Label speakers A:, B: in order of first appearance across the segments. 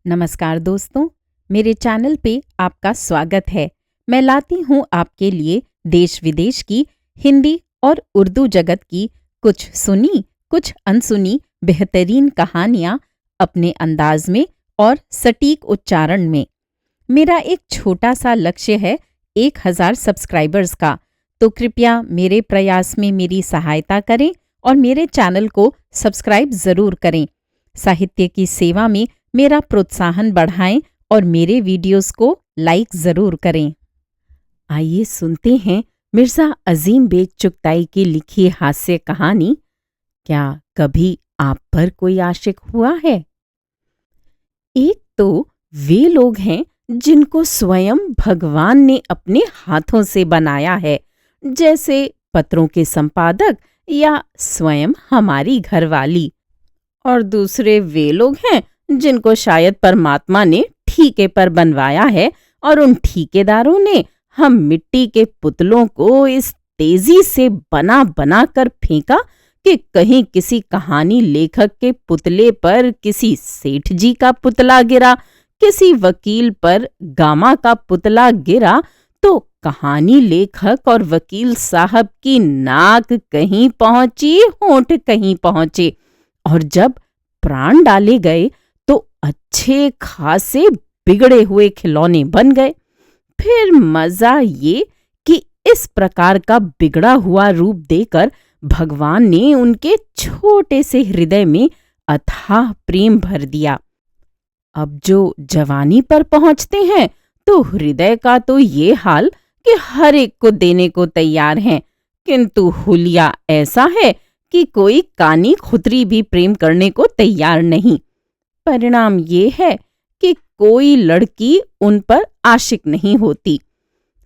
A: नमस्कार दोस्तों, मेरे चैनल पे आपका स्वागत है। मैं लाती हूँ आपके लिए देश विदेश की हिंदी और उर्दू जगत की कुछ सुनी कुछ अनसुनी बेहतरीन कहानियाँ अपने अंदाज में और सटीक उच्चारण में। मेरा एक छोटा सा लक्ष्य है 1000 सब्सक्राइबर्स का, तो कृपया मेरे प्रयास में मेरी सहायता करें और मेरे चैनल को सब्सक्राइब ज़रूर करें। साहित्य की सेवा में मेरा प्रोत्साहन बढ़ाएं और मेरे वीडियोस को लाइक ज़रूर करें। आइए सुनते हैं मिर्ज़ा अजीम बेग चुगताई की लिखी हास्य कहानी, क्या कभी आप पर कोई आशिक हुआ है। एक तो वे लोग हैं जिनको स्वयं भगवान ने अपने हाथों से बनाया है, जैसे पत्रों के संपादक या स्वयं हमारी घरवाली। और दूसरे वे लोग हैं जिनको शायद परमात्मा ने ठीके पर बनवाया है और उन ठेकेदारों ने हम मिट्टी के पुतलों को इस तेजी से बना बना कर फेंका कि कहीं किसी कहानी लेखक के पुतले पर किसी सेठ जी का पुतला गिरा, किसी वकील पर गामा का पुतला गिरा तो कहानी लेखक और वकील साहब की नाक कहीं पहुंची, होंठ कहीं पहुंचे, और जब प्राण डाले गए तो अच्छे खासे बिगड़े हुए खिलौने बन गए। फिर मजा ये कि इस प्रकार का बिगड़ा हुआ रूप देकर भगवान ने उनके छोटे से हृदय में अथाह प्रेम भर दिया। अब जो जवानी पर पहुंचते हैं तो हृदय का तो ये हाल कि हर एक को देने को तैयार हैं, किंतु हुलिया ऐसा है कि कोई कानी खुतरी भी प्रेम करने को तैयार नहीं। परिणाम ये है कि कोई लड़की उन पर आशिक नहीं होती।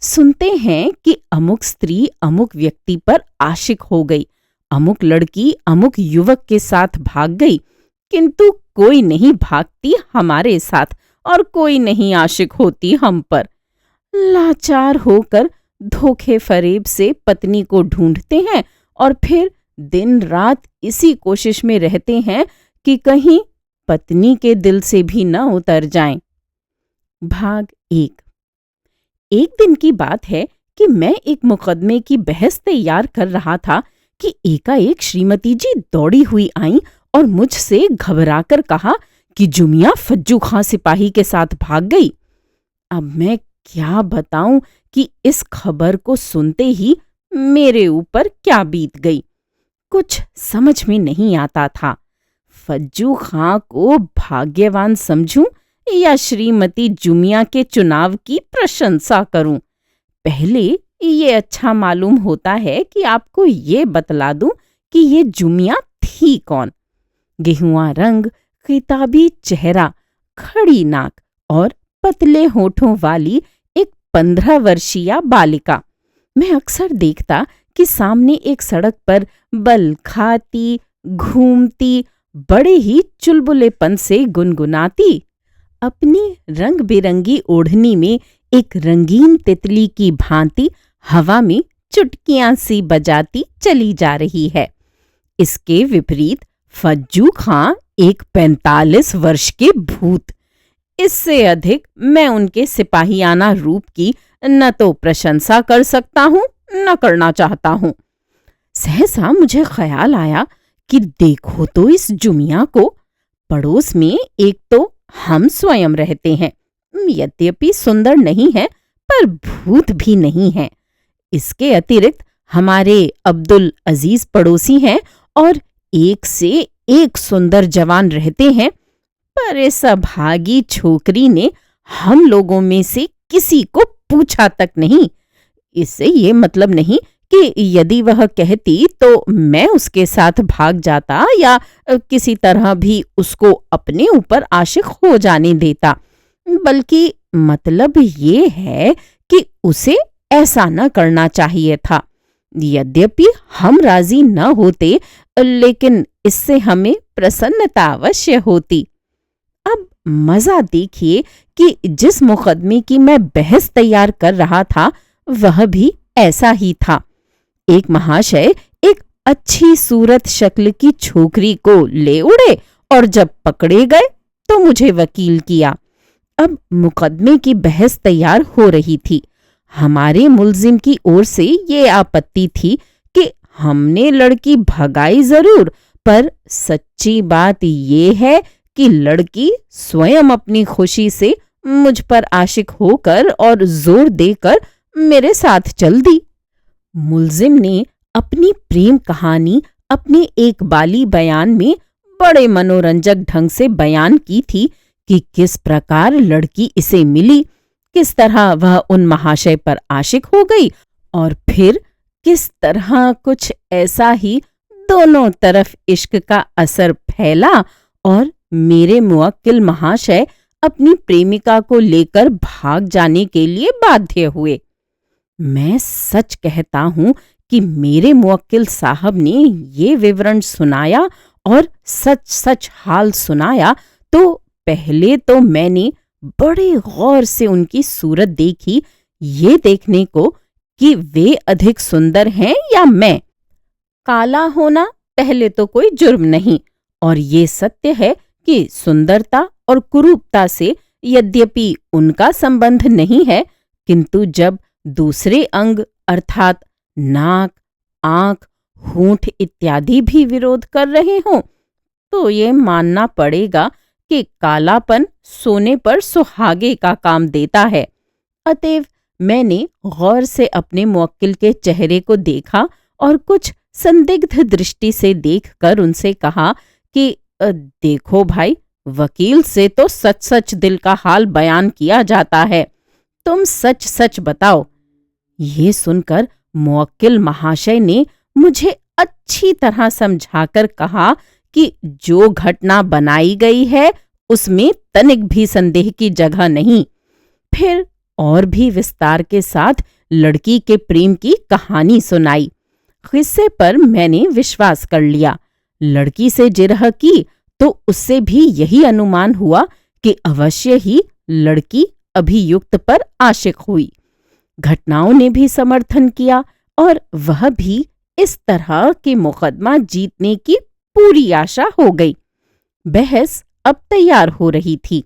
A: सुनते हैं कि अमुक स्त्री अमुक व्यक्ति पर आशिक हो गई, अमुक लड़की अमुक युवक के साथ भाग गई, किंतु कोई नहीं भागती हमारे साथ और कोई नहीं आशिक होती हम पर। लाचार होकर धोखे फरेब से पत्नी को ढूंढते हैं और फिर दिन रात इसी कोशिश में रहते हैं कि कहीं पत्नी के दिल से भी न उतर जाएं। भाग 1। एक दिन की बात है कि मैं एक मुकदमे की बहस तैयार कर रहा था कि एकाएक श्रीमती जी दौड़ी हुई आईं और मुझसे घबराकर कहा कि जुमिया फज्जू खां सिपाही के साथ भाग गई। अब मैं क्या बताऊं कि इस खबर को सुनते ही मेरे ऊपर क्या बीत गई, कुछ समझ में नहीं आता था। फज्जू खां को भाग्यवान समझूं या श्रीमती जुमिया के चुनाव की प्रशंसा करूं। पहले ये अच्छा मालूम होता है कि आपको ये बतला दूं कि ये जुमिया थी कौन। गेहुआ रंग, खिताबी चेहरा, खड़ी नाक और पतले होठों वाली एक 15 वर्षीय बालिका। मैं अक्सर देखता कि सामने एक सड़क पर बल खाती, घूमती, बड़े ही चुलबुलेपन से गुनगुनाती, अपनी रंग बिरंगी ओढ़नी में एक रंगीन तितली की भांति हवा में चुटकियां सी बजाती चली जा रही है। इसके विपरीत फज्जू खां एक 45 वर्ष के भूत। इससे अधिक मैं उनके सिपाहियाना रूप की न तो प्रशंसा कर सकता हूं न करना चाहता हूं। सहसा मुझे ख्याल आया कि देखो तो इस जुमिया को। पड़ोस में एक तो हम स्वयं रहते हैं, यद्यपि सुंदर नहीं है पर भूत भी नहीं है। इसके अतिरिक्त हमारे अब्दुल अजीज पड़ोसी हैं और एक से एक सुंदर जवान रहते हैं, पर इस अभागी छोकरी ने हम लोगों में से किसी को पूछा तक नहीं। इससे ये मतलब नहीं कि यदि वह कहती तो मैं उसके साथ भाग जाता या किसी तरह भी उसको अपने ऊपर आशिक हो जाने देता, बल्कि मतलब ये है कि उसे ऐसा न करना चाहिए था। यद्यपि हम राजी न होते, लेकिन इससे हमें प्रसन्नता अवश्य होती। अब मजा देखिए कि जिस मुकदमे की मैं बहस तैयार कर रहा था वह भी ऐसा ही था। एक महाशय एक अच्छी सूरत शक्ल की छोकरी को ले उड़े और जब पकड़े गए तो मुझे वकील किया। अब मुकदमे की बहस तैयार हो रही थी। हमारे मुल्जिम की ओर से ये आपत्ति थी कि हमने लड़की भगाई जरूर, पर सच्ची बात ये है कि लड़की स्वयं अपनी खुशी से मुझ पर आशिक होकर और जोर देकर मेरे साथ चल दी। मुल्जिम ने अपनी प्रेम कहानी अपने एक बाली बयान में बड़े मनोरंजक ढंग से बयान की थी कि किस प्रकार लड़की इसे मिली, किस तरह वह उन महाशय पर आशिक हो गई और फिर किस तरह कुछ ऐसा ही दोनों तरफ इश्क का असर फैला और मेरे मुवक्किल महाशय अपनी प्रेमिका को लेकर भाग जाने के लिए बाध्य हुए। मैं सच कहता हूं कि मेरे मुवक्किल साहब ने ये विवरण सुनाया और सच सच हाल सुनाया तो पहले तो मैंने बड़े गौर से उनकी सूरत देखी, ये देखने को कि वे अधिक सुंदर हैं या मैं। काला होना पहले तो कोई जुर्म नहीं, और ये सत्य है कि सुंदरता और कुरूपता से यद्यपि उनका संबंध नहीं है, किंतु जब दूसरे अंग अर्थात नाक, आंख, होंठ इत्यादि भी विरोध कर रहे हों, तो ये मानना पड़ेगा कि कालापन सोने पर सुहागे का काम देता है। अतएव मैंने गौर से अपने मुवक्किल के चेहरे को देखा और कुछ संदिग्ध दृष्टि से देखकर उनसे कहा कि देखो भाई, वकील से तो सच सच दिल का हाल बयान किया जाता है, तुम सच सच बताओ। ये सुनकर मुवक्किल महाशय ने मुझे अच्छी तरह समझाकर कहा कि जो घटना बनाई गई है उसमें तनिक भी संदेह की जगह नहीं। फिर और भी विस्तार के साथ लड़की के प्रेम की कहानी सुनाई। किस्से पर मैंने विश्वास कर लिया। लड़की से जिरह की तो उससे भी यही अनुमान हुआ कि अवश्य ही लड़की अभियुक्त पर आशिक हुई। घटनाओं ने भी समर्थन किया और वह भी इस तरह के मुकदमा जीतने की पूरी आशा हो गई। बहस अब तैयार हो रही थी।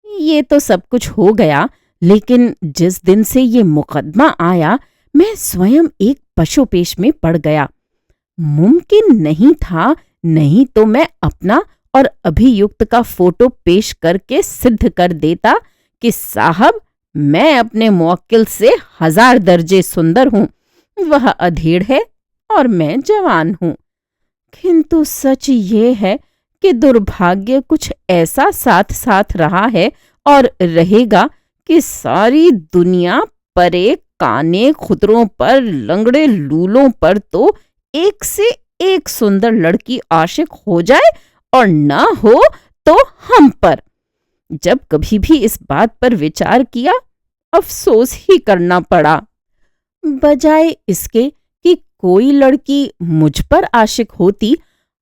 A: ये तो सब कुछ हो गया, लेकिन जिस दिन से ये मुकदमा आया मैं स्वयं एक पशुपेश में पड़ गया। मुमकिन नहीं था, नहीं तो मैं अपना और अभियुक्त का फोटो पेश करके सिद्ध कर देता कि साहब, मैं अपने मुवक्किल से 1000 दर्जे सुंदर हूं, वह अधेड़ है और मैं जवान हूं। किंतु सच ये है कि दुर्भाग्य कुछ ऐसा साथ साथ रहा है और रहेगा कि सारी दुनिया परे काने खुतरों पर, लंगड़े लूलों पर तो एक से एक सुंदर लड़की आशिक हो जाए और न हो तो हम पर। जब कभी भी इस बात पर विचार किया, अफसोस ही करना पड़ा। बजाय इसके कि कोई लड़की मुझ पर आशिक होती,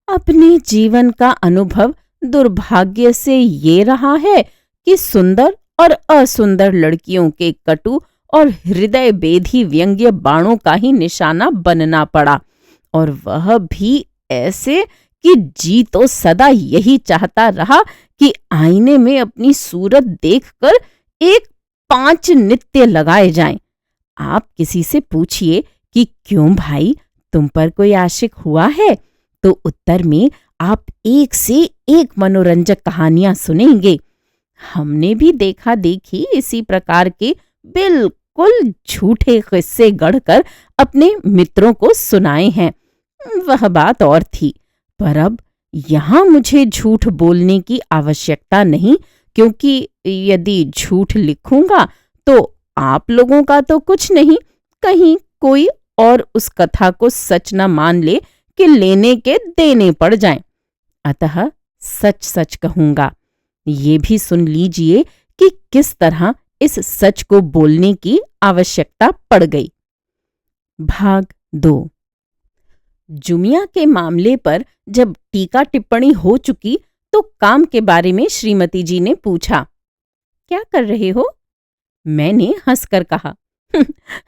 A: अपने जीवन का अनुभव दुर्भाग्य से ये रहा है कि सुंदर और असुंदर लड़कियों के कटु और हृदय बेधी व्यंग्य बाणों का ही निशाना बनना पड़ा, और वह भी ऐसे कि जी तो सदा यही चाहता रहा कि आईने में अपनी सूरत देखकर एक 5 नित्य लगाए जाएं। आप किसी से पूछिए कि क्यों भाई, तुम पर कोई आशिक हुआ है, तो उत्तर में आप एक से एक मनोरंजक कहानियां सुनेंगे। हमने भी देखा देखी इसी प्रकार के बिल्कुल झूठे किस्से गढ़कर अपने मित्रों को सुनाए हैं। वह बात और थी, पर अब यहाँ मुझे झूठ बोलने की आवश्यकता नहीं, क्योंकि यदि झूठ लिखूंगा तो आप लोगों का तो कुछ नहीं, कहीं कोई और उस कथा को सच न मान ले कि लेने के देने पड़ जाएं। अतः सच सच कहूंगा। ये भी सुन लीजिए कि किस तरह इस सच को बोलने की आवश्यकता पड़ गई। भाग 2। जुमिया के मामले पर जब टीका टिप्पणी हो चुकी तो काम के बारे में श्रीमती जी ने पूछा, क्या कर रहे हो? मैंने हंसकर कहा,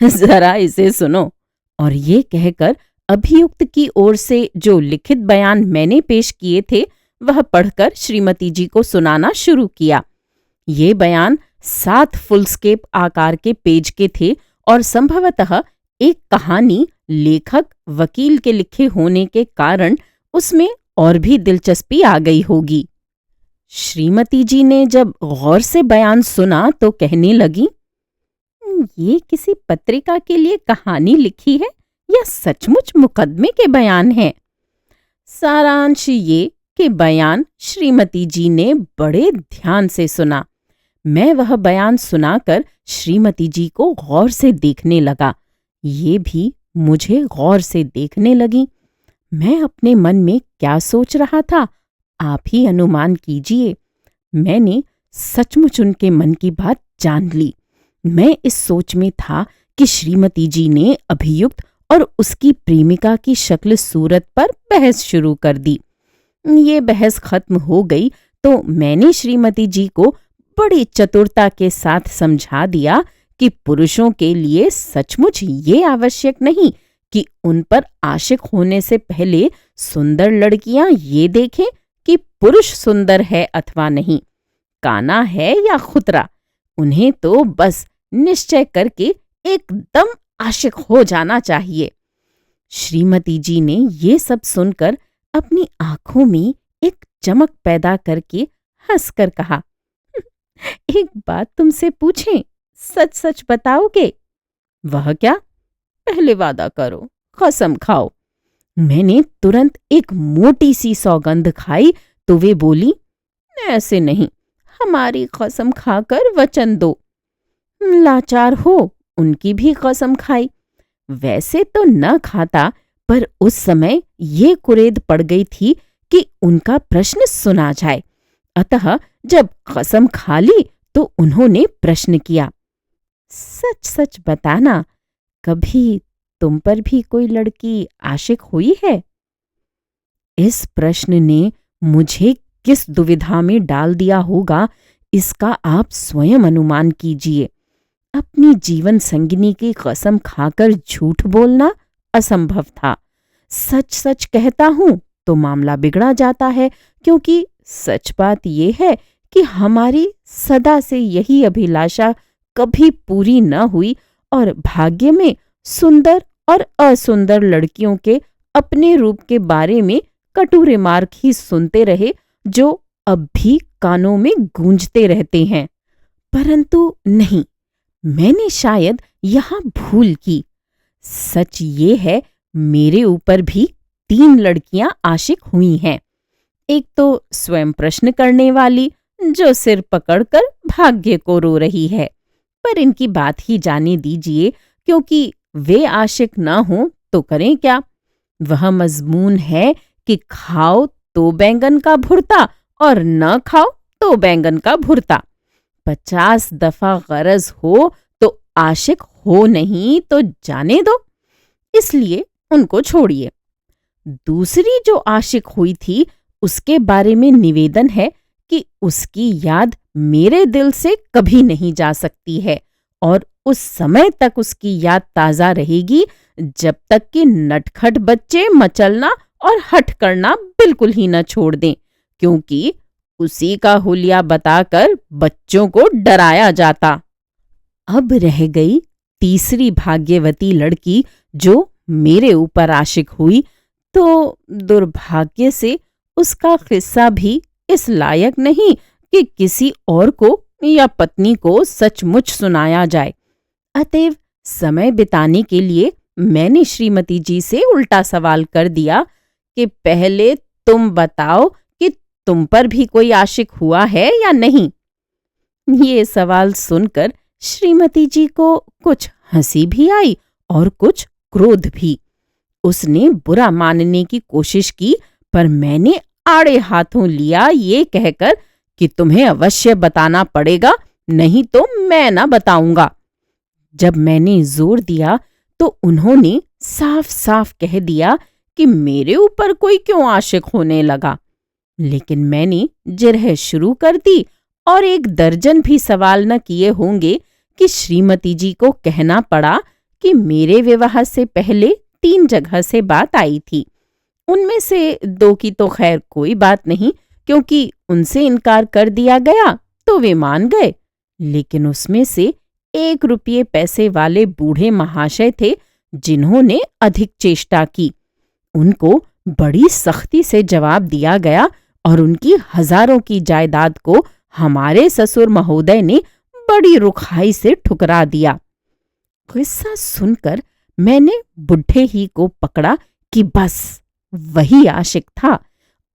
A: जरा इसे सुनो। और ये कहकर अभियुक्त की ओर से जो लिखित बयान मैंने पेश किए थे वह पढ़कर श्रीमती जी को सुनाना शुरू किया। ये बयान 7 फुलस्केप आकार के पेज के थे और संभवतः एक कहानी लेखक वकील के लिखे होने के कारण उसमें और भी दिलचस्पी आ गई होगी। श्रीमती जी ने जब गौर से बयान सुना तो कहने लगी, ये किसी पत्रिका के लिए कहानी लिखी है या सचमुच मुकदमे के बयान है? सारांश ये कि बयान श्रीमती जी ने बड़े ध्यान से सुना। मैं वह बयान सुनाकर श्रीमती जी को गौर से देखने लगा। ये भी मुझे गौर से देखने लगी। मैं अपने मन में क्या सोच रहा था, आप ही अनुमान कीजिए। मैंने सचमुच उनके मन की बात जान ली। मैं इस सोच में था कि श्रीमती जी ने अभियुक्त और उसकी प्रेमिका की शक्ल सूरत पर बहस शुरू कर दी। ये बहस खत्म हो गई तो मैंने श्रीमती जी को बड़ी चतुरता के साथ समझा दिया कि पुरुषों के लिए सचमुच ये आवश्यक नहीं कि उन पर आशिक होने से पहले सुंदर लड़कियां ये देखें कि पुरुष सुंदर है अथवा नहीं, काना है या खुतरा। उन्हें तो बस निश्चय करके एकदम आशिक हो जाना चाहिए। श्रीमती जी ने ये सब सुनकर अपनी आंखों में एक चमक पैदा करके हंसकर कहा, एक बात तुमसे पूछें, सच सच बताओगे? वह क्या? पहले वादा करो, कसम खाओ। मैंने तुरंत एक मोटी सी सौगंध खाई तो वे बोली, ऐसे नहीं, हमारी कसम खाकर वचन दो। लाचार हो, उनकी भी कसम खाई। वैसे तो न खाता, पर उस समय ये कुरेद पड़ गई थी कि उनका प्रश्न सुना जाए। अतः जब कसम खा ली तो उन्होंने प्रश्न किया, सच सच बताना, कभी तुम पर भी कोई लड़की आशिक हुई है? इस प्रश्न ने मुझे किस दुविधा में डाल दिया होगा, इसका आप स्वयं अनुमान कीजिए। अपनी जीवन संगिनी की कसम खाकर झूठ बोलना असंभव था। सच सच कहता हूं तो मामला बिगड़ा जाता है, क्योंकि सच बात यह है कि हमारी सदा से यही अभिलाषा कभी पूरी न हुई और भाग्य में सुंदर और असुंदर लड़कियों के अपने रूप के बारे में कटु रिमार्क ही सुनते रहे, जो अब भी कानों में गूंजते रहते हैं। परंतु नहीं, मैंने शायद यहां भूल की। सच ये है, मेरे ऊपर भी 3 लड़कियां आशिक हुई हैं। एक तो स्वयं प्रश्न करने वाली, जो सिर पकड़कर भाग्य को रो रही है, पर इनकी बात ही जाने दीजिए, क्योंकि वे आशिक न हों तो करें क्या। वह मजमून है कि खाओ तो बैंगन का भुर्ता और न खाओ तो बैंगन का भुर्ता। 50 दफा गरज हो तो आशिक हो नहीं तो जाने दो, इसलिए उनको छोड़िए। दूसरी जो आशिक हुई थी, उसके बारे में निवेदन है कि उसकी याद मेरे दिल से कभी नहीं जा सकती है और उस समय तक उसकी याद ताजा रहेगी जब तक कि नटखट बच्चे मचलना और हठ करना बिल्कुल ही न छोड़ दें, क्योंकि उसी का हुलिया बताकर बच्चों को डराया जाता। अब रह गई तीसरी भाग्यवती लड़की जो मेरे ऊपर आशिक हुई, तो दुर्भाग्य से उसका किस्सा भी इस लायक नहीं कि किसी और को या पत्नी को सचमुच सुनाया जाए। अतएव समय बिताने के लिए मैंने श्रीमती जी से उल्टा सवाल कर दिया कि पहले तुम बताओ कि तुम पर भी कोई आशिक हुआ है या नहीं। ये सवाल सुनकर श्रीमती जी को कुछ हंसी भी आई और कुछ क्रोध भी। उसने बुरा मानने की कोशिश की, पर मैंने आड़े हाथों लिया ये कहकर कि तुम्हें अवश्य बताना पड़ेगा, नहीं तो मैं ना बताऊंगा। जब मैंने जोर दिया तो उन्होंने साफ साफ कह दिया कि मेरे ऊपर कोई क्यों आशिक होने लगा। लेकिन मैंने जिरह शुरू कर दी और 1 दर्जन भी सवाल न किए होंगे कि श्रीमती जी को कहना पड़ा कि मेरे विवाह से पहले 3 जगह से बात आई थी। उनमें से 2 की तो खैर कोई बात नहीं, क्योंकि उनसे इनकार कर दिया गया तो वे मान गए। लेकिन उसमें से 1 रुपये पैसे वाले बूढ़े महाशय थे जिन्होंने अधिक चेष्टा की। उनको बड़ी सख्ती से जवाब दिया गया और उनकी हजारों की जायदाद को हमारे ससुर महोदय ने बड़ी रुखाई से ठुकरा दिया। किस्सा सुनकर मैंने बुढ़े ही को पकड़ा कि बस वही आशिक था।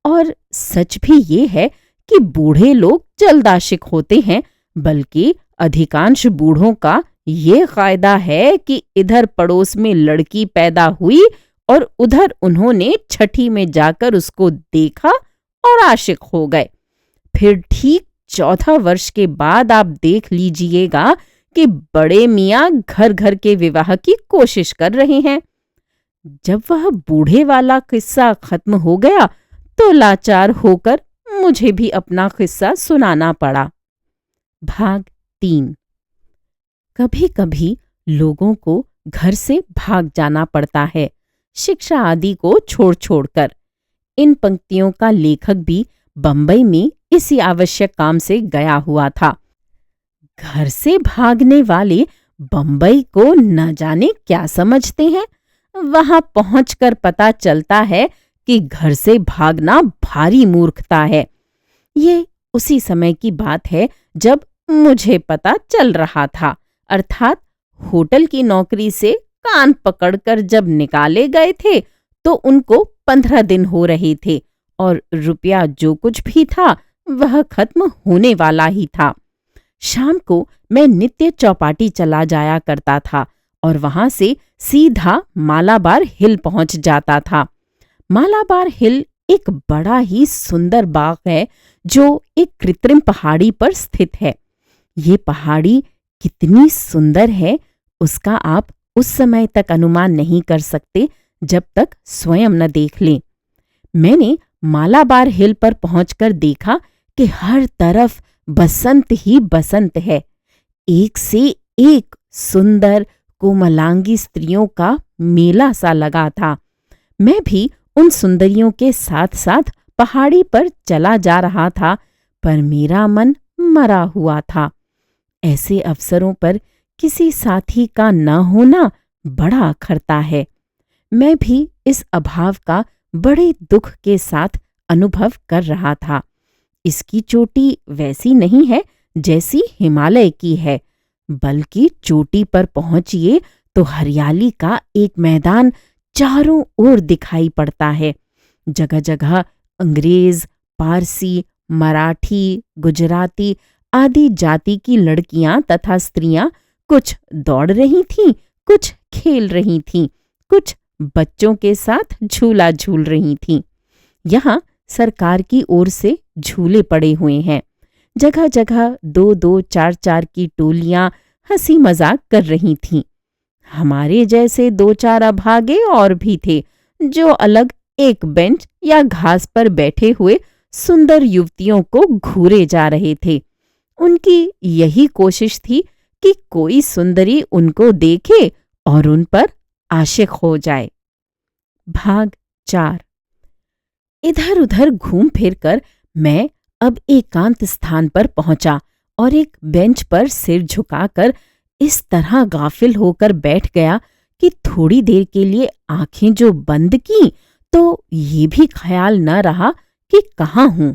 A: और सच भी ये है कि बूढ़े लोग जल्द आशिक होते हैं, बल्कि अधिकांश बूढ़ों का ये कायदा है कि इधर पड़ोस में लड़की पैदा हुई और उधर उन्होंने छठी में जाकर उसको देखा और आशिक हो गए। फिर ठीक 14 वर्ष के बाद आप देख लीजिएगा कि बड़े मियाँ घर घर के विवाह की कोशिश कर रहे हैं। जब वह बूढ़े वाला किस्सा खत्म हो गया तो लाचार होकर मुझे भी अपना किस्सा सुनाना पड़ा। भाग 3। कभी कभी लोगों को घर से भाग जाना पड़ता है, शिक्षा आदि को छोड़ छोड़कर। इन पंक्तियों का लेखक भी बंबई में इसी आवश्यक काम से गया हुआ था। घर से भागने वाले बंबई को न जाने क्या समझते हैं। वहां पहुंचकर पता चलता है कि घर से भागना भारी मूर्खता है। ये उसी समय की बात है जब मुझे पता चल रहा था, अर्थात होटल की नौकरी से कान पकड़कर जब निकाले गए थे तो उनको 15 दिन हो रहे थे और रुपया जो कुछ भी था वह खत्म होने वाला ही था। शाम को मैं नित्य चौपाटी चला जाया करता था और वहां से सीधा मालाबार हिल पहुंच जाता था। मालाबार हिल एक बड़ा ही सुंदर बाग है जो एक कृत्रिम पहाड़ी पर स्थित है। ये पहाड़ी कितनी सुंदर है उसका आप उस समय तक अनुमान नहीं कर सकते जब तक स्वयं न देख लें। मैंने मालाबार हिल पर पहुंचकर देखा कि हर तरफ बसंत ही बसंत है। एक से एक सुंदर कोमलांगी स्त्रियों का मेला सा लगा था। मैं भी उन सुंदरियों के साथ साथ पहाड़ी पर चला जा रहा था, पर मेरा मन मरा हुआ था। ऐसे अवसरों पर किसी साथी का न होना बड़ा अखरता है। मैं भी इस अभाव का बड़े दुख के साथ अनुभव कर रहा था। इसकी चोटी वैसी नहीं है जैसी हिमालय की है, बल्कि चोटी पर पहुंचिए तो हरियाली का एक मैदान चारों ओर दिखाई पड़ता है। जगह जगह अंग्रेज, पारसी, मराठी, गुजराती आदि जाति की लड़कियां तथा स्त्रियां कुछ दौड़ रही थीं, कुछ खेल रही थीं, कुछ बच्चों के साथ झूला झूल रही थीं। यहाँ सरकार की ओर से झूले पड़े हुए हैं। जगह जगह 2-2, 4-4 की टोलियां हंसी मजाक कर रही थीं। हमारे जैसे 2-4 अभागे और भी थे जो अलग एक बेंच या घास पर बैठे हुए सुंदर युवतियों को घूरे जा रहे थे। उनकी यही कोशिश थी कि कोई सुंदरी उनको देखे और उन पर आशिक हो जाए। भाग 4। इधर उधर घूम फिरकर मैं अब एकांत स्थान पर पहुंचा और एक बेंच पर सिर झुकाकर इस तरह गाफिल होकर बैठ गया कि थोड़ी देर के लिए आंखें जो बंद की तो ये भी ख्याल न रहा कि कहाँ हूं।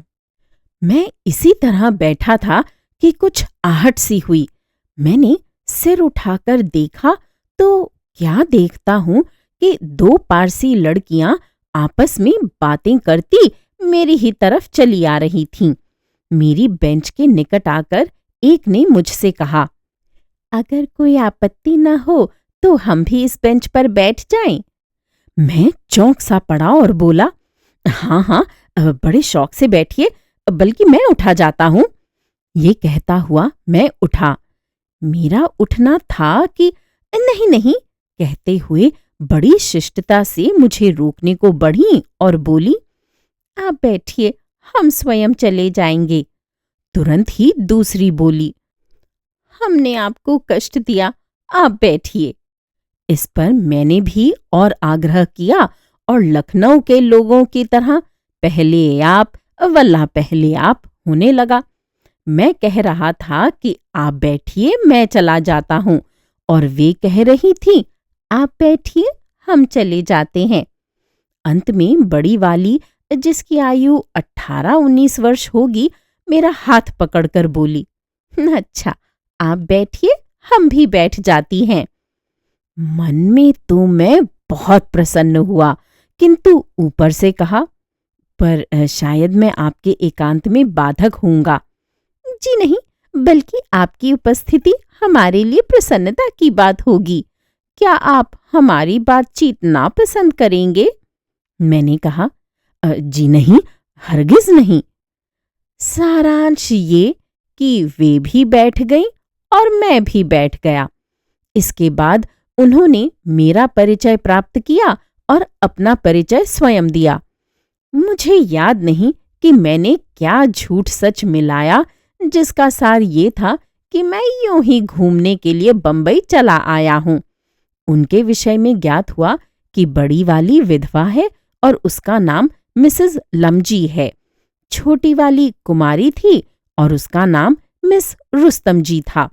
A: मैं इसी तरह बैठा था कि कुछ आहट सी हुई। मैंने सिर उठाकर देखा तो क्या देखता हूं कि 2 पारसी लड़कियां आपस में बातें करती मेरी ही तरफ चली आ रही थीं। मेरी बेंच के निकट आकर एक ने मुझसे कहा, अगर कोई आपत्ति न हो तो हम भी इस बेंच पर बैठ जाएं। मैं चौंक सा पड़ा और बोला, हाँ हाँ, बड़े शौक से बैठिए, बल्कि मैं उठा जाता हूं। ये कहता हुआ मैं उठा। मेरा उठना था कि नहीं नहीं कहते हुए बड़ी शिष्टता से मुझे रोकने को बढ़ी और बोली, आप बैठिए, हम स्वयं चले जाएंगे। तुरंत ही दूसरी बोली, हमने आपको कष्ट दिया, आप बैठिए। इस पर मैंने भी और आग्रह किया और लखनऊ के लोगों की तरह पहले आप वल्लाह पहले आप होने लगा। मैं कह रहा था कि आप बैठिए, मैं चला जाता हूँ, और वे कह रही थी, आप बैठिए, हम चले जाते हैं। अंत में बड़ी वाली, जिसकी आयु 18-19 वर्ष होगी, मेरा हाथ पकड़कर बोली, अच्छा, आप बैठिए, हम भी बैठ जाती हैं। मन में तो मैं बहुत प्रसन्न हुआ, किंतु ऊपर से कहा, पर शायद मैं आपके एकांत में बाधक होऊंगा। जी नहीं, बल्कि आपकी उपस्थिति हमारे लिए प्रसन्नता की बात होगी। क्या आप हमारी बातचीत ना पसंद करेंगे? मैंने कहा, जी नहीं, हरगिज नहीं। सारांश ये कि वे भी बैठ गईं और मैं भी बैठ गया। इसके बाद उन्होंने मेरा परिचय प्राप्त किया और अपना परिचय स्वयं दिया। मुझे याद नहीं कि मैंने क्या झूठ सच मिलाया, जिसका सार ये था कि मैं यूं ही घूमने के लिए बंबई चला आया हूं। उनके विषय में ज्ञात हुआ कि बड़ी वाली विधवा है और उसका नाम मिसेस लमजी है। छोटी वाली कुमारी थी और उसका नाम मिस रुस्तम जी था।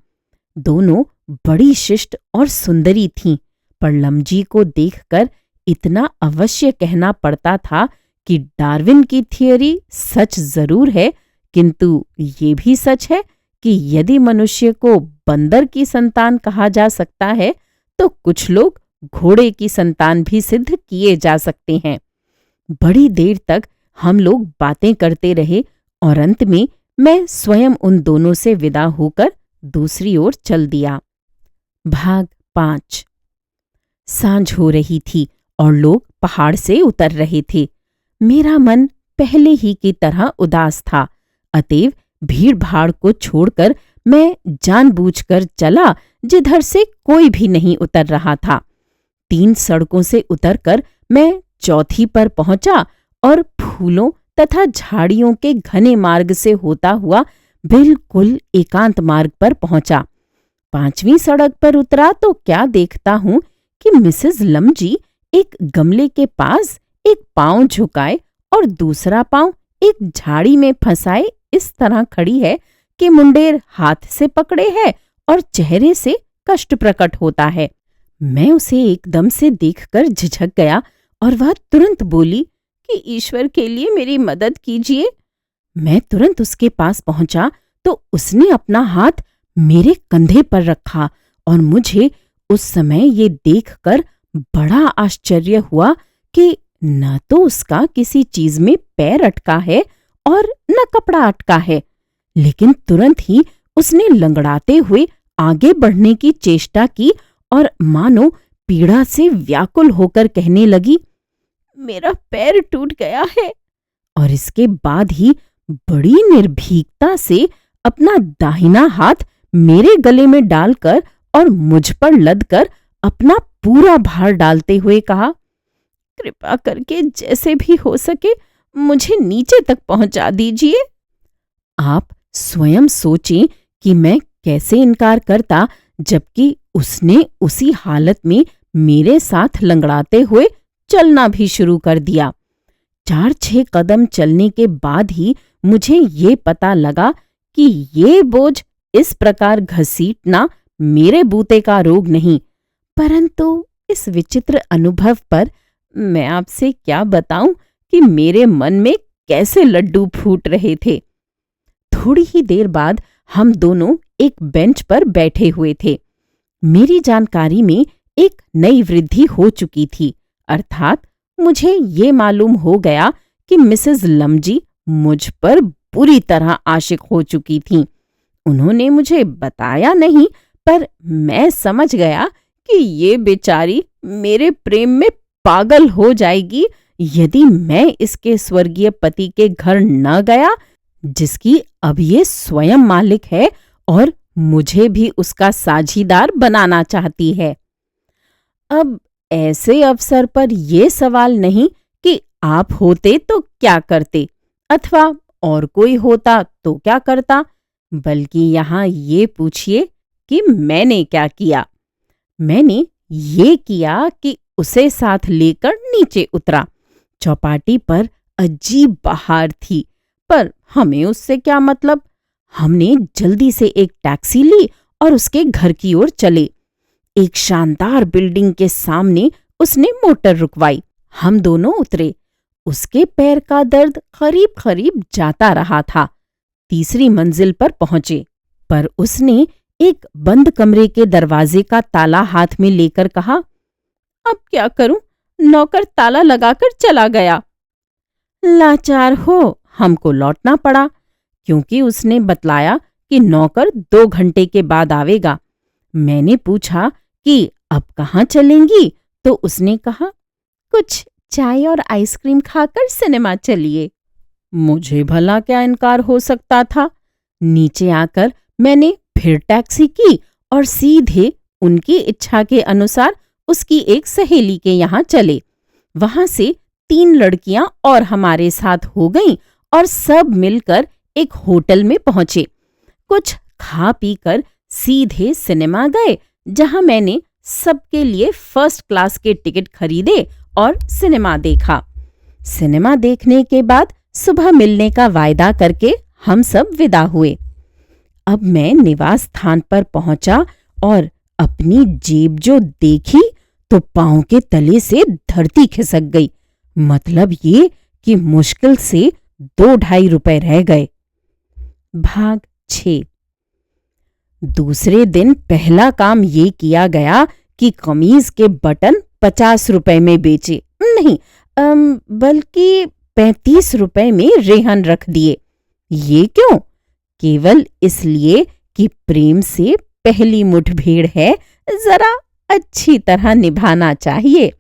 A: दोनों बड़ी शिष्ट और सुंदरी थीं, पर लमजी को देखकर इतना अवश्य कहना पड़ता था कि डार्विन की थियरी सच जरूर है, किंतु ये भी सच है कि यदि मनुष्य को बंदर की संतान कहा जा सकता है, तो कुछ लोग घोड़े की संतान भी सिद्ध किए जा सकते हैं। बड़ी देर तक हम लोग बातें करते रहे और अंत में मैं स्वयं उन दोनों से विदा होकर दूसरी ओर चल दिया। भाग 5। सांझ हो रही थी और लोग पहाड़ से उतर रहे थे। मेरा मन पहले ही की तरह उदास था, अतएव भीड़ भाड़ को छोड़कर मैं जानबूझकर चला जिधर से कोई भी नहीं उतर रहा था। 3 सड़कों से उतरकर मैं चौथी पर पहुंचा और फूलों तथा झाड़ियों के घने मार्ग से होता हुआ बिल्कुल एकांत मार्ग पर पहुंचा। 5वीं सड़क पर उतरा तो क्या देखता हूं कि मिसेस लमजी एक गमले के पास एक पांव झुकाए और दूसरा पांव एक झाड़ी में फंसाए इस तरह खड़ी है कि मुंडेर हाथ से पकड़े है और चेहरे से कष्ट प्रकट होता है। मैं उसे एकदम से देखकर झिझक गया और वह तुरंत बोली कि ईश्वर के लिए मेरी मदद कीजिए। मैं तुरंत उसके पास पहुंचा तो उसने अपना हाथ मेरे कंधे पर रखा और मुझे उस समय ये देखकर बड़ा आश्चर्य हुआ कि न तो उसका किसी चीज में पैर अटका है और न कपड़ा अटका है, लेकिन तुरंत ही उसने लंगड़ाते हुए आगे बढ़ने की चेष्टा की और मानो पीड़ा से व्याकुल होकर कहने लगी, मेरा पैर टूट गया है। और इसके बाद ही बड़ी निर्भीकता से अपना दाहिना हाथ मेरे गले में डालकर और मुझ पर लदकर अपना पूरा भार डालते हुए कहा, कृपा करके जैसे भी हो सके मुझे नीचे तक पहुंचा दीजिए। आप स्वयं सोचें कि मैं कैसे इनकार करता, जबकि उसने उसी हालत में मेरे साथ लंगड़ाते हुए चलना भी शुरू कर दिया। 4-6 कदम चलने के बाद ही मुझे ये पता लगा कि ये बोझ इस प्रकार घसीटना मेरे बूते का रोग नहीं, परंतु इस विचित्र अनुभव पर मैं आपसे क्या बताऊं कि मेरे मन में कैसे लड्डू फूट रहे थे। थोड़ी ही देर बाद हम दोनों एक बेंच पर बैठे हुए थे। मेरी जानकारी में एक नई वृद्धि हो चुकी थी, अर्थात मुझे ये मालूम हो गया कि मिसेस लमजी मुझ पर बुरी तरह आशिक हो चुकी थीं। उन्होंने मुझे बताया नहीं, पर मैं समझ गया कि ये बेचारी मेरे प्रेम में पागल हो जाएगी यदि मैं इसके स्वर्गीय पति के घर न गया, जिसकी अब ये स्वयं मालिक है और मुझे भी उसका साझीदार बनाना चाहती है। अब ऐसे अवसर पर यह सवाल नहीं कि आप होते तो क्या करते अथवा और कोई होता तो क्या करता, बल्कि यहाँ ये पूछिए कि मैंने क्या किया। मैंने ये किया कि उसे साथ लेकर नीचे उतरा। चौपाटी पर अजीब बहार थी। पर हमें उससे क्या मतलब। हमने जल्दी से एक टैक्सी ली और उसके घर की ओर चले। एक शानदार बिल्डिंग के सामने उसने मोटर रुकवाई। हम दोनों उतरे। उसके पैर का दर्द करीब करीब जाता रहा था। तीसरी मंजिल पर पहुंचे, पर उसने एक बंद कमरे के दरवाजे का ताला हाथ में लेकर कहा, अब क्या करूं, नौकर ताला लगाकर चला गया। लाचार हो हमको लौटना पड़ा, क्योंकि उसने बतलाया कि नौकर 2 घंटे के बाद आवेगा। मैंने पूछा कि अब कहाँ चलेंगी, तो उसने कहा, कुछ चाय और आइसक्रीम खाकर सिनेमा चलिए। मुझे भला क्या इनकार हो सकता था। नीचे आकर मैंने फिर टैक्सी की और सीधे उनकी इच्छा के अनुसार उसकी एक सहेली के यहाँ चले। वहां से 3 लड़कियां और हमारे साथ हो गईं और सब मिलकर एक होटल में पहुंचे। कुछ खा पी कर सीधे सिनेमा गए, जहां मैंने सबके लिए फर्स्ट क्लास के टिकट खरीदे और सिनेमा देखा। सिनेमा देखने के बाद सुबह मिलने का वायदा करके हम सब विदा हुए। अब मैं निवास स्थान पर पहुंचा और अपनी जेब जो देखी तो पांव के तले से धरती खिसक गई। मतलब ये कि मुश्किल से 2-2.5 रुपए रह गए। भाग 6। दूसरे दिन पहला काम ये किया गया कि कमीज के बटन 50 रुपए में बेचे, नहीं बल्कि 35 रुपए में रेहन रख दिए। ये क्यों? केवल इसलिए कि प्रेम से पहली मुठभेड़ है, जरा अच्छी तरह निभाना चाहिए।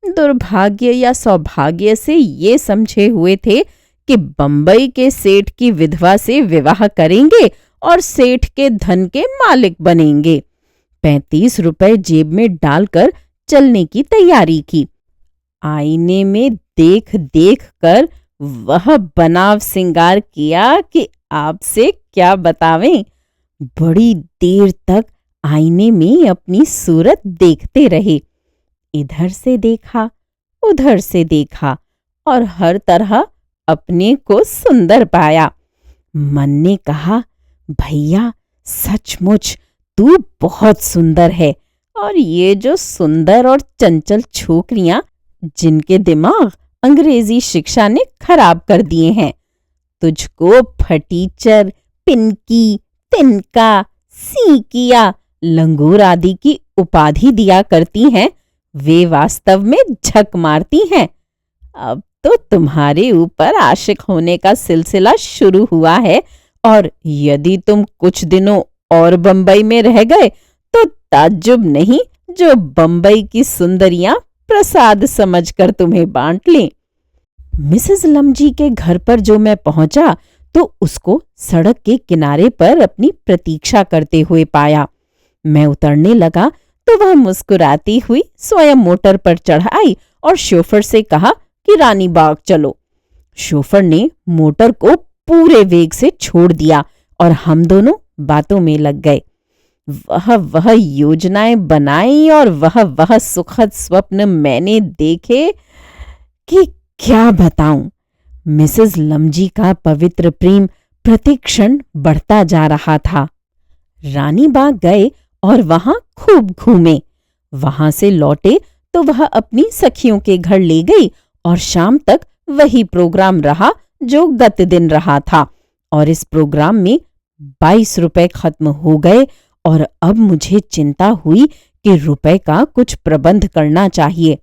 A: दुर्भाग्य या सौभाग्य से ये समझे हुए थे कि बंबई के सेठ की विधवा से विवाह करेंगे और सेठ के धन के मालिक बनेंगे। 35 रुपए जेब में डालकर चलने की तैयारी की। आईने में देख देख कर वह बनाव सिंगार किया कि आपसे क्या बतावें। बड़ी देर तक आईने में अपनी सूरत देखते रहे। इधर से देखा, उधर से देखा और हर तरह अपने को सुंदर पाया। मन ने कहा, भैया सचमुच तू बहुत सुंदर है, और ये जो सुंदर और चंचल छोकरियां जिनके दिमाग अंग्रेजी शिक्षा ने खराब कर दिए हैं, तुझको फटीचर, पिनकी, तिनका, सीकिया, लंगूर आदि की उपाधि दिया करती हैं, वे वास्तव में झक मारती हैं। अब तो तुम्हारे ऊपर आशिक होने का सिलसिला शुरू हुआ है, और यदि तुम कुछ दिनों और बंबई में रह गए तो ताज्जुब नहीं जो बंबई की सुंदरियां प्रसाद समझकर तुम्हें बांट लें। मिसेस लमजी के घर पर जो मैं पहुंचा तो उसको सड़क के किनारे पर अपनी प्रतीक्षा करते हुए पाया। मैं उतरने लगा तो वह मुस्कुराती हुई स्वयं मोटर पर चढ़ आई और शोफर से कहा कि रानी बाग चलो। शोफर ने मोटर को पूरे वेग से छोड़ दिया और हम दोनों बातों में लग गए। वह योजनाएं बनाई और वह सुखद स्वप्न मैंने देखे कि क्या बताऊं। मिसेस लमजी का पवित्र प्रेम प्रतिक्षण बढ़ता जा रहा था। रानी बाग गए और वहां खूब घूमे। वहां से लौटे तो वह अपनी सखियों के घर ले गई और शाम तक वही प्रोग्राम रहा जो गत दिन रहा था, और इस प्रोग्राम में 22 रुपए खत्म हो गए। और अब मुझे चिंता हुई कि रुपए का कुछ प्रबंध करना चाहिए।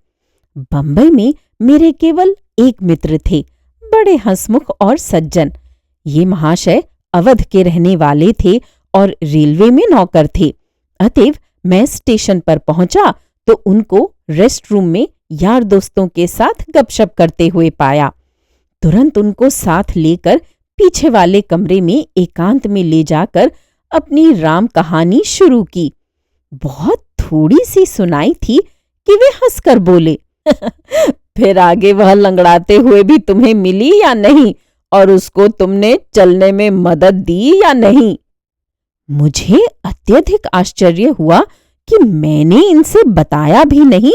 A: बंबई में मेरे केवल एक मित्र थे, बड़े हंसमुख और सज्जन। ये महाशय अवध के रहने वाले थे और रेलवे में नौकर थे। अतएव मैं स्टेशन पर पहुंचा तो उनको रेस्ट रूम में यार दोस्तों के साथ गपशप करते हुए पाया। तुरंत उनको साथ लेकर पीछे वाले कमरे में एकांत में ले जाकर अपनी राम कहानी शुरू की। बहुत थोड़ी सी सुनाई थी कि वे हंसकर बोले, फिर आगे वह लंगड़ाते हुए भी तुम्हें मिली या नहीं, और उसको तुमने चलने में मदद दी या नहीं? मुझे अत्यधिक आश्चर्य हुआ कि मैंने इनसे बताया भी नहीं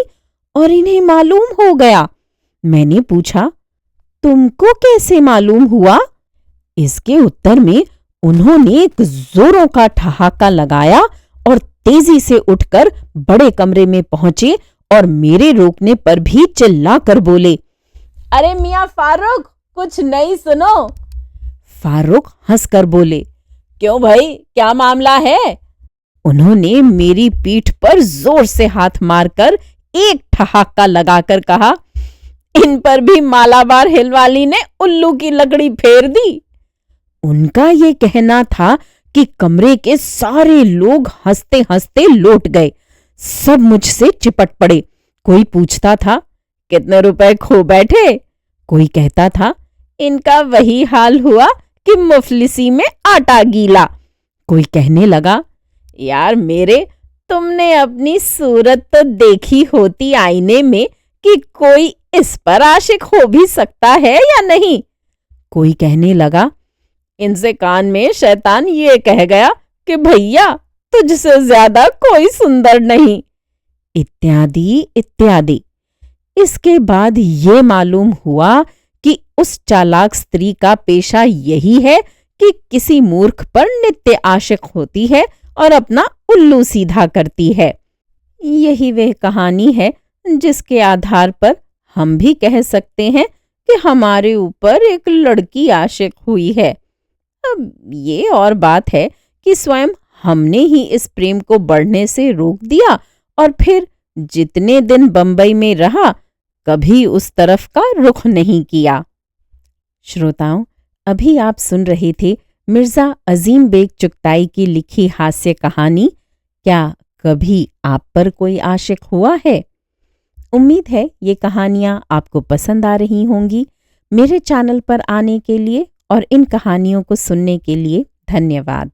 A: और इन्हें मालूम हो गया। मैंने पूछा, तुमको कैसे मालूम हुआ? इसके उत्तर में उन्होंने एक जोरों का ठहाका लगाया और तेजी से उठकर बड़े कमरे में पहुंचे और मेरे रोकने पर भी चिल्लाकर बोले, अरे मियां फारूक, कुछ नहीं सुनो। फारूक हंसकर बोले, क्यों भाई, क्या मामला है? उन्होंने मेरी पीठ पर जोर से हाथ मारकर एक ठहाका लगाकर कहा, इन पर भी मालाबार हिलवाली ने उल्लू की लकड़ी फेर दी। उनका ये कहना था कि कमरे के सारे लोग हंसते हंसते लौट गए। सब मुझसे चिपट पड़े। कोई पूछता था, कितने रुपए खो बैठे? कोई कहता था, इनका वही हाल हुआ कि मुफलिसी में आटा गीला। कोई कहने लगा, यार मेरे, तुमने अपनी सूरत तो देखी होती आईने में कि कोई इस पर आशिक हो भी सकता है या नहीं? कोई कहने लगा, इनसे कान में शैतान ये कह गया कि भैया तुझसे ज्यादा कोई सुंदर नहीं, इत्यादि इत्यादि। इसके बाद ये मालूम हुआ कि उस चालाक स्त्री का पेशा यही है कि किसी मूर्ख पर नित्य आशिक होती है और अपना उल्लू सीधा करती है। यही वह कहानी है जिसके आधार पर हम भी कह सकते हैं कि हमारे ऊपर एक लड़की आशिक हुई है। अब ये और बात है कि स्वयं हमने ही इस प्रेम को बढ़ने से रोक दिया और फिर जितने दिन बंबई में रहा कभी उस तरफ का रुख नहीं किया। श्रोताओं, अभी आप सुन रहे थे मिर्जा अजीम बेग चुगताई की लिखी हास्य कहानी, क्या कभी आप पर कोई आशिक हुआ है? उम्मीद है ये कहानियां आपको पसंद आ रही होंगी। मेरे चैनल पर आने के लिए और इन कहानियों को सुनने के लिए धन्यवाद।